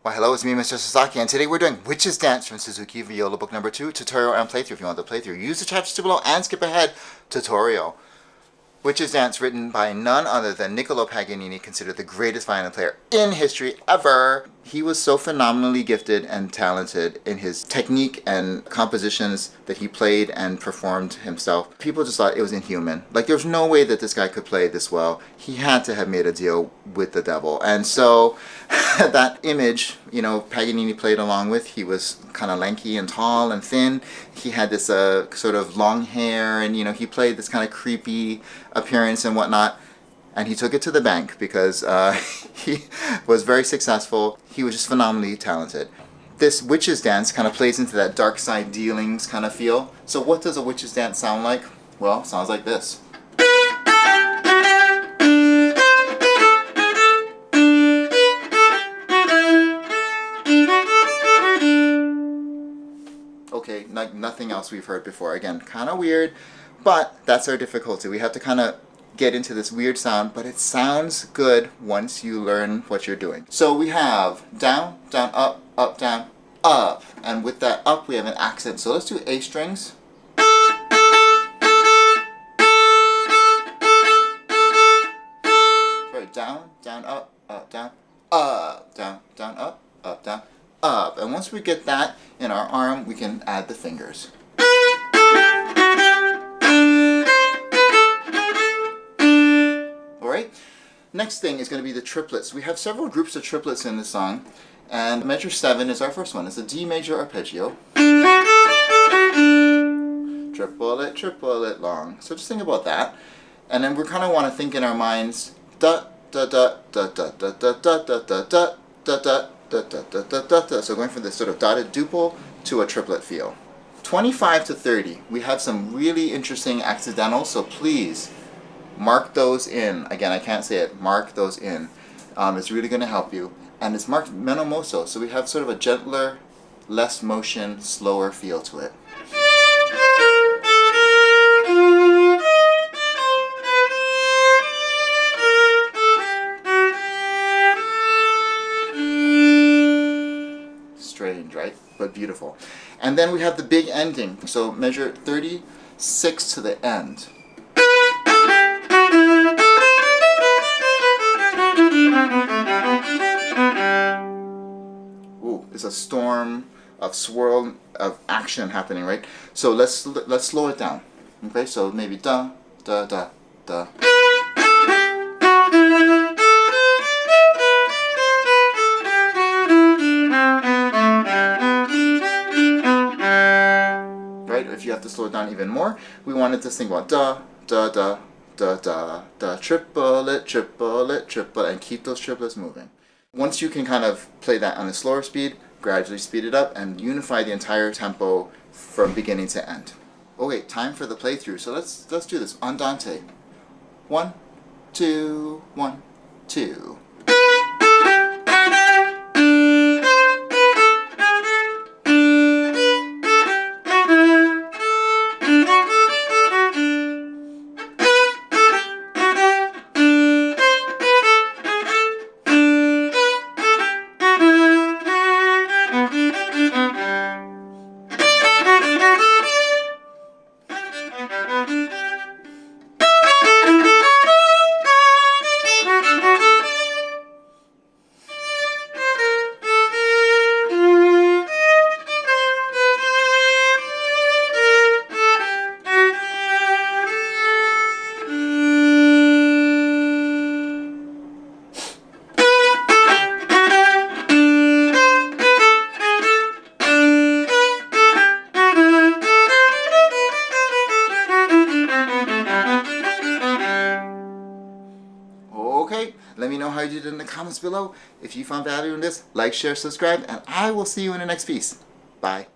Well, hello, it's me, MrSasaki, and today we're doing Witch's Dance from Suzuki Viola book number 2, tutorial and playthrough. If you want the playthrough, use the chat below and skip ahead, tutorial. Witch's Dance, written by none other than Niccolo Paganini, considered the greatest violin player in history ever. He was so phenomenally gifted and talented in his technique and compositions that he played and performed himself. People just thought it was inhuman. Like, there's no way that this guy could play this well. He had to have made a deal with the devil. And so that image, Paganini played along with. He was kind of lanky and tall and thin. He had this sort of long hair, and he played this kind of creepy appearance and whatnot. And he took it to the bank because he was very successful. He was just phenomenally talented. This Witch's Dance kind of plays into that dark side dealings kind of feel. So what does a Witch's Dance sound like? Well, it sounds like this. Okay, nothing else we've heard before. Again, kind of weird, but that's our difficulty. We have to kind of get into this weird sound, but it sounds good once you learn what you're doing. So we have down, down, up, down, up. And with that up, we have an accent. So let's do A strings. Sorry, down, down, up, down, down, down, up, down, up. And once we get that in our arm, we can add the fingers. Next thing is going to be the triplets. We have several groups of triplets in this song, and measure 7 is our first one. It's a D major arpeggio. Triplet, triplet long. So just think about that. And then we kind of want to think in our minds da da da da da da da da da da da da da da da da da. So going from this sort of dotted duple to a triplet feel. 25 to 30, we have some really interesting accidentals, so please mark those in. Again, I can't say it. Mark those in. It's really going to help you. And it's marked meno mosso, so we have sort of a gentler, less motion, slower feel to it. Strange, right? But beautiful. And then we have the big ending. So measure 36 to the end. Ooh, it's a storm of swirl of action happening, right? So let's slow it down. Okay, so maybe da da da da. Right? If you have to slow it down even more, we wanted to think about da da da da da da, triplet, triplet, triplet, and keep those triplets moving. Once you can kind of play that on a slower speed, gradually speed it up and unify the entire tempo from beginning to end. Okay, time for the playthrough. So let's do this. Andante. 1, 2, 1, 2. Okay, let me know how you did in the comments below. If you found value in this, like, share, subscribe, and I will see you in the next piece. Bye.